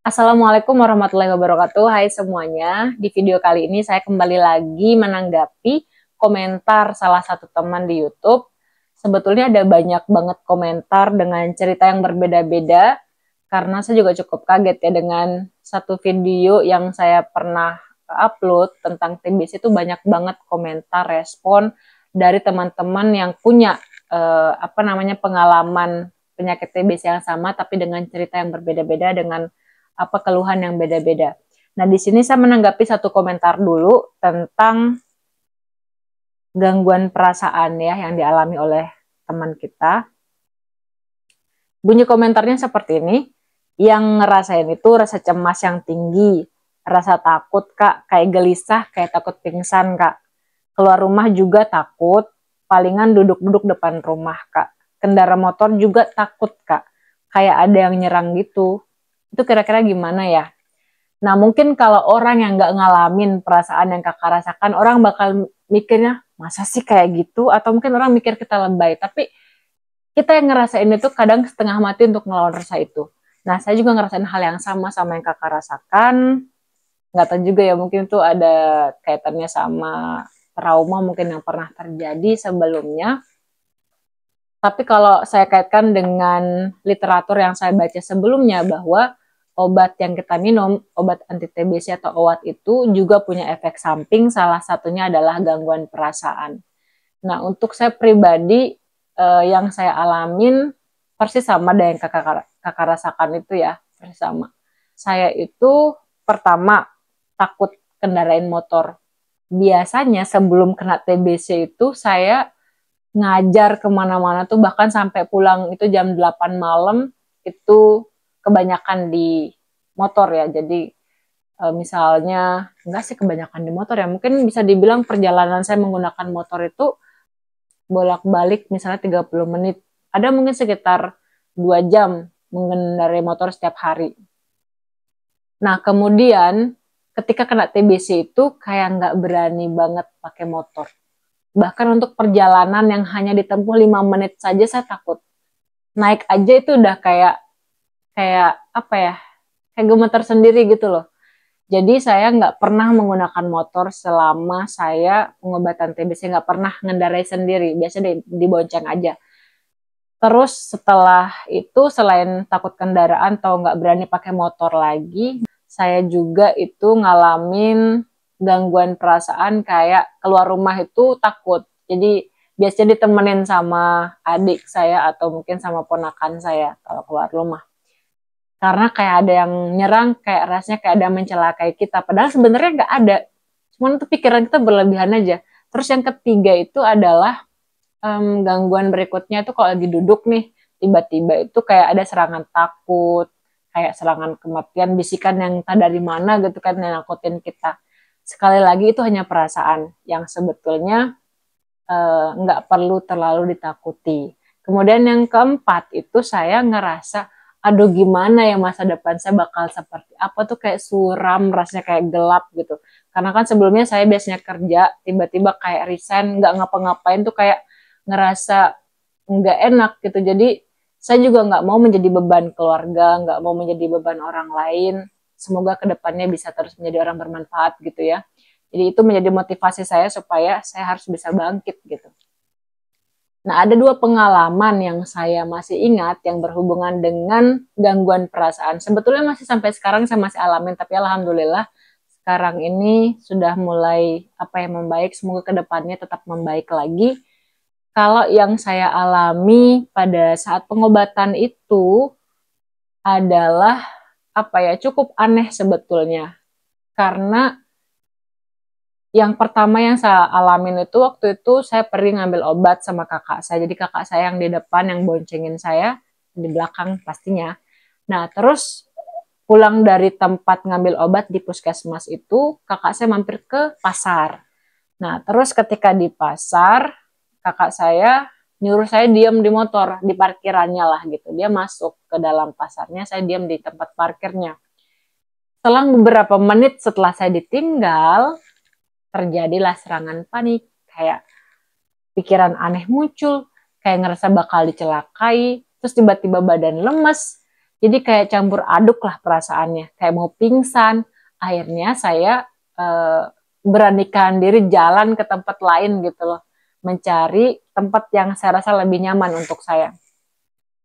Assalamualaikum warahmatullahi wabarakatuh. Hai semuanya. Di video kali ini saya kembali lagi menanggapi komentar salah satu teman di YouTube. Sebetulnya ada banyak banget komentar dengan cerita yang berbeda-beda karena saya juga cukup kaget ya dengan satu video yang saya pernah upload tentang TBC itu banyak banget komentar respon dari teman-teman yang punya pengalaman penyakit TBC yang sama tapi dengan cerita yang berbeda-beda dengan keluhan yang beda-beda. Nah, di sini saya menanggapi satu komentar dulu tentang gangguan perasaan ya yang dialami oleh teman kita. Bunyi komentarnya seperti ini, yang ngerasain itu rasa cemas yang tinggi, rasa takut kak, kayak gelisah, kayak takut pingsan kak. Keluar rumah juga takut, palingan duduk-duduk depan rumah kak. Kendara motor juga takut kak, kayak ada yang nyerang gitu. Itu kira-kira gimana ya? Nah, mungkin kalau orang yang nggak ngalamin perasaan yang kakak rasakan, orang bakal mikirnya, masa sih kayak gitu? Atau mungkin orang mikir kita lebay. Tapi kita yang ngerasain itu kadang setengah mati untuk melawan rasa itu. Nah, saya juga ngerasain hal yang sama yang kakak rasakan. Nggak tahu juga ya, mungkin itu ada kaitannya sama trauma mungkin yang pernah terjadi sebelumnya. Tapi kalau saya kaitkan dengan literatur yang saya baca sebelumnya bahwa obat yang kita minum, obat anti TBC atau OAT itu juga punya efek samping, salah satunya adalah gangguan perasaan. Nah, untuk saya pribadi yang saya alamin persis sama dengan yang kakak rasakan itu ya, persis sama. Saya itu pertama takut kendarain motor. Biasanya sebelum kena TBC itu saya ngajar kemana-mana tuh bahkan sampai pulang itu jam 8 malam itu kebanyakan di motor ya. Jadi misalnya enggak sih kebanyakan di motor ya, mungkin bisa dibilang perjalanan saya menggunakan motor itu bolak-balik misalnya 30 menit, ada mungkin sekitar 2 jam mengendarai motor setiap hari. Nah kemudian ketika kena TBC itu kayak nggak berani banget pakai motor. Bahkan untuk perjalanan yang hanya ditempuh 5 menit saja saya takut. Naik aja itu udah kayak apa ya? Kayak gemeter sendiri gitu loh. Jadi saya nggak pernah menggunakan motor selama saya pengobatan TBC, nggak pernah ngendarai sendiri. Biasanya dibonceng aja. Terus setelah itu selain takut kendaraan atau nggak berani pakai motor lagi, saya juga itu ngalamin gangguan perasaan kayak keluar rumah itu takut. Jadi biasanya ditemenin sama adik saya atau mungkin sama ponakan saya kalau keluar rumah. Karena kayak ada yang nyerang, kayak rasanya kayak ada yang mencelakai kita. Padahal sebenarnya nggak ada. Cuman itu pikiran kita berlebihan aja. Terus yang ketiga itu adalah gangguan berikutnya itu kalau lagi duduk nih, tiba-tiba itu kayak ada serangan takut, kayak serangan kematian, bisikan yang entah dari mana gitu kan yang nakutin kita. Sekali lagi itu hanya perasaan yang sebetulnya nggak perlu terlalu ditakuti. Kemudian yang keempat itu saya ngerasa, aduh gimana ya masa depan saya bakal seperti apa tuh, kayak suram, rasanya kayak gelap gitu. Karena kan sebelumnya saya biasanya kerja, tiba-tiba kayak resign, nggak ngapa-ngapain tuh kayak ngerasa nggak enak gitu. Jadi saya juga nggak mau menjadi beban keluarga, nggak mau menjadi beban orang lain. Semoga kedepannya bisa terus menjadi orang bermanfaat gitu ya. Jadi itu menjadi motivasi saya supaya saya harus bisa bangkit gitu. Nah, ada dua pengalaman yang saya masih ingat yang berhubungan dengan gangguan perasaan. Sebetulnya masih sampai sekarang saya masih alamin, tapi alhamdulillah sekarang ini sudah mulai membaik. Semoga kedepannya tetap membaik lagi. Kalau yang saya alami pada saat pengobatan itu adalah cukup aneh sebetulnya. Karena yang pertama yang saya alamin itu waktu itu saya pergi ngambil obat sama kakak saya. Jadi kakak saya yang di depan yang boncengin saya, di belakang pastinya. Nah terus pulang dari tempat ngambil obat di puskesmas itu, kakak saya mampir ke pasar. Nah terus ketika di pasar, kakak saya nyuruh saya diam di motor, di parkirannya lah gitu. Dia masuk ke dalam pasarnya, saya diam di tempat parkirnya. Selang beberapa menit setelah saya ditinggal, terjadilah serangan panik, kayak pikiran aneh muncul, kayak ngerasa bakal dicelakai, terus tiba-tiba badan lemes, Jadi kayak campur aduk lah perasaannya, kayak mau pingsan. Akhirnya saya beranikan diri jalan ke tempat lain gitu loh, mencari tempat yang saya rasa lebih nyaman untuk saya.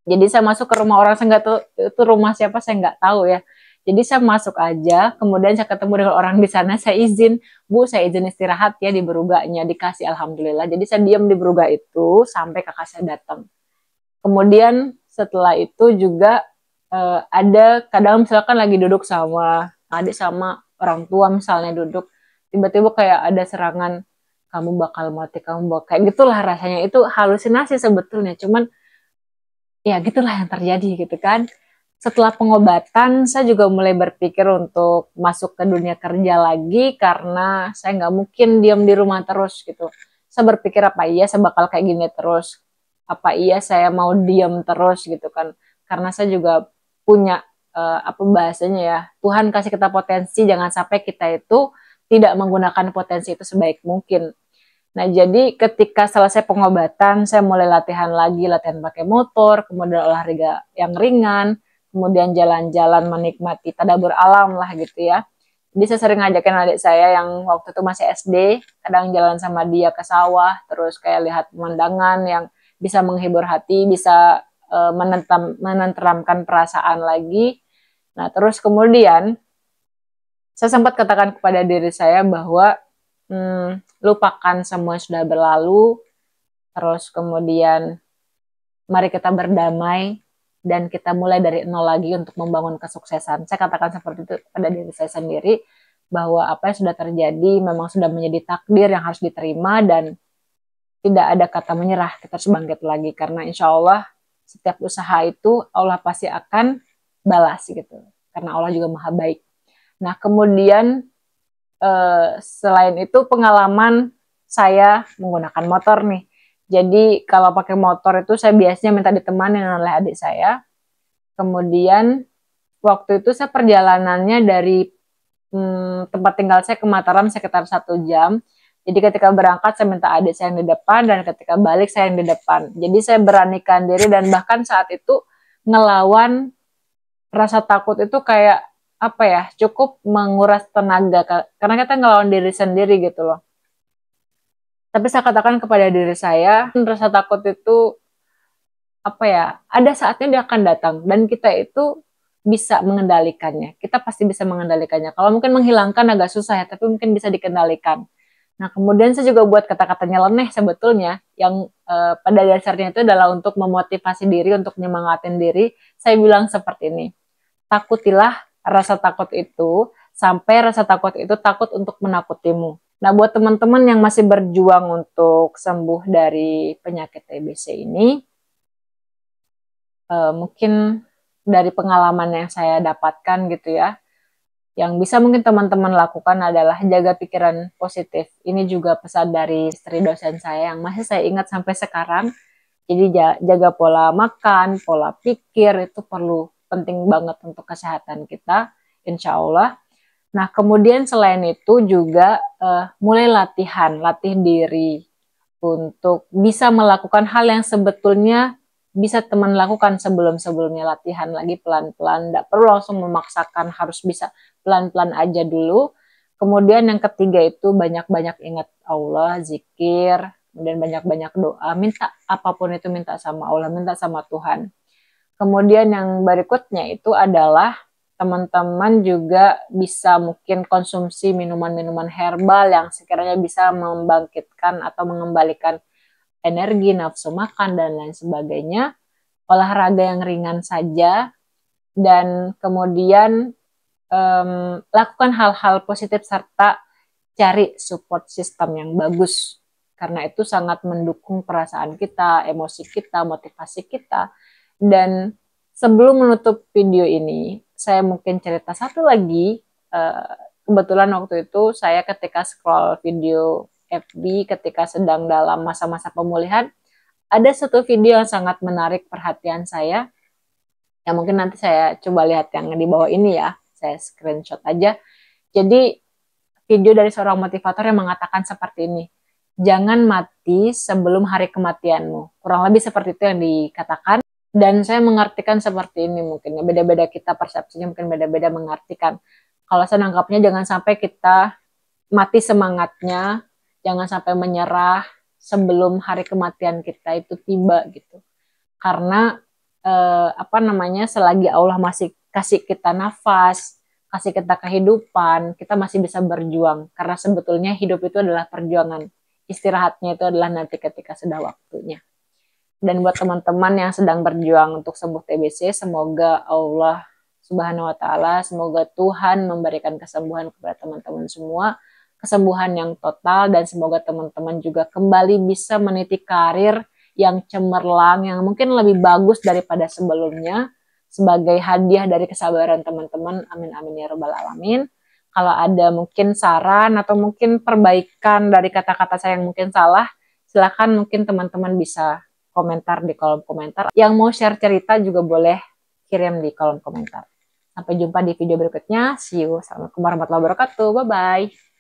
Jadi saya masuk ke rumah orang, saya nggak tahu itu rumah siapa, saya nggak tahu ya. Jadi saya masuk aja, kemudian saya ketemu dengan orang di sana, saya izin, Bu, saya izin istirahat ya di Beruganya, dikasih alhamdulillah. Jadi saya diam di Beruga itu sampai kakak saya datang. Kemudian setelah itu juga ada kadang misalkan lagi duduk sama adik sama orang tua misalnya duduk, tiba-tiba kayak ada serangan, kamu bakal mati, kamu bakal kayak gitulah rasanya. Itu halusinasi sebetulnya, cuman ya gitulah yang terjadi gitu kan. Setelah pengobatan saya juga mulai berpikir untuk masuk ke dunia kerja lagi karena saya nggak mungkin diam di rumah terus gitu. Saya berpikir apa iya saya bakal kayak gini terus, apa iya saya mau diam terus gitu kan, karena saya juga punya apa bahasanya ya, Tuhan kasih kita potensi, jangan sampai kita itu tidak menggunakan potensi itu sebaik mungkin. Nah, jadi ketika selesai pengobatan, saya mulai latihan lagi, latihan pakai motor, kemudian olahraga yang ringan, kemudian jalan-jalan menikmati tadabur alam lah gitu ya. Jadi saya sering ngajakin adik saya yang waktu itu masih SD, kadang jalan sama dia ke sawah, terus kayak lihat pemandangan yang bisa menghibur hati, bisa menenteramkan perasaan lagi. Nah, terus kemudian saya sempat katakan kepada diri saya bahwa lupakan semua yang sudah berlalu, terus kemudian mari kita berdamai dan kita mulai dari nol lagi untuk membangun kesuksesan. Saya katakan seperti itu pada diri saya sendiri, bahwa apa yang sudah terjadi memang sudah menjadi takdir yang harus diterima dan tidak ada kata menyerah, kita harus bangkit lagi karena insya Allah setiap usaha itu Allah pasti akan balas gitu, karena Allah juga maha baik. Nah kemudian selain itu pengalaman saya menggunakan motor nih. Jadi kalau pakai motor itu saya biasanya minta ditemani oleh adik saya. Kemudian waktu itu saya perjalanannya dari tempat tinggal saya ke Mataram sekitar 1 jam. Jadi ketika berangkat saya minta adik saya yang di depan dan ketika balik saya yang di depan. Jadi saya beranikan diri dan bahkan saat itu ngelawan rasa takut itu kayak apa ya, cukup menguras tenaga karena kita ngelawan diri sendiri gitu loh. Tapi saya katakan kepada diri saya, rasa takut itu apa ya, ada saatnya dia akan datang dan kita itu bisa mengendalikannya. Kita pasti bisa mengendalikannya. Kalau mungkin menghilangkan agak susah ya, tapi mungkin bisa dikendalikan. Nah, kemudian saya juga buat kata-kata nyeleneh sebetulnya yang pada dasarnya itu adalah untuk memotivasi diri, untuk menyemangatin diri. Saya bilang seperti ini, takutilah rasa takut itu sampai rasa takut itu takut untuk menakutimu. Nah, buat teman-teman yang masih berjuang untuk sembuh dari penyakit TBC ini, mungkin dari pengalaman yang saya dapatkan gitu ya, yang bisa mungkin teman-teman lakukan adalah jaga pikiran positif. Ini juga pesan dari istri dosen saya yang masih saya ingat sampai sekarang. Jadi jaga pola makan, pola pikir itu perlu, penting banget untuk kesehatan kita, insya Allah. Nah, kemudian selain itu juga mulai latih diri untuk bisa melakukan hal yang sebetulnya bisa teman lakukan sebelum-sebelumnya. Latihan lagi pelan-pelan, tidak perlu langsung memaksakan, harus bisa pelan-pelan aja dulu. Kemudian yang ketiga itu banyak-banyak ingat Allah, zikir, kemudian banyak-banyak doa, minta apapun itu, minta sama Allah, minta sama Tuhan. Kemudian yang berikutnya itu adalah teman-teman juga bisa mungkin konsumsi minuman-minuman herbal yang sekiranya bisa membangkitkan atau mengembalikan energi, nafsu makan, dan lain sebagainya. Olahraga yang ringan saja, dan kemudian lakukan hal-hal positif serta cari support system yang bagus. Karena itu sangat mendukung perasaan kita, emosi kita, motivasi kita. Dan sebelum menutup video ini, saya mungkin cerita satu lagi. Kebetulan waktu itu saya ketika scroll video FB ketika sedang dalam masa-masa pemulihan, ada satu video yang sangat menarik perhatian saya. Ya mungkin nanti saya coba lihat yang di bawah ini ya, saya screenshot aja. Jadi video dari seorang motivator yang mengatakan seperti ini, jangan mati sebelum hari kematianmu. Kurang lebih seperti itu yang dikatakan. Dan saya mengartikan seperti ini mungkin ya, beda-beda kita persepsinya mungkin beda-beda mengartikan. Kalau saya nangkapnya jangan sampai kita mati semangatnya, jangan sampai menyerah sebelum hari kematian kita itu tiba gitu. Karena apa namanya, selagi Allah masih kasih kita nafas, kasih kita kehidupan, kita masih bisa berjuang. Karena sebetulnya hidup itu adalah perjuangan. Istirahatnya itu adalah nanti ketika sudah waktunya. Dan buat teman-teman yang sedang berjuang untuk sembuh TBC, semoga Allah Subhanahu wa taala, semoga Tuhan memberikan kesembuhan kepada teman-teman semua, kesembuhan yang total, dan semoga teman-teman juga kembali bisa meniti karir yang cemerlang, yang mungkin lebih bagus daripada sebelumnya, sebagai hadiah dari kesabaran teman-teman. Amin amin ya rabbal alamin. Kalau ada mungkin saran atau mungkin perbaikan dari kata-kata saya yang mungkin salah, silakan mungkin teman-teman bisa komentar di kolom komentar. Yang mau share cerita juga boleh kirim di kolom komentar. Sampai jumpa di video berikutnya. See you. Assalamualaikum warahmatullahi wabarakatuh. Bye-bye.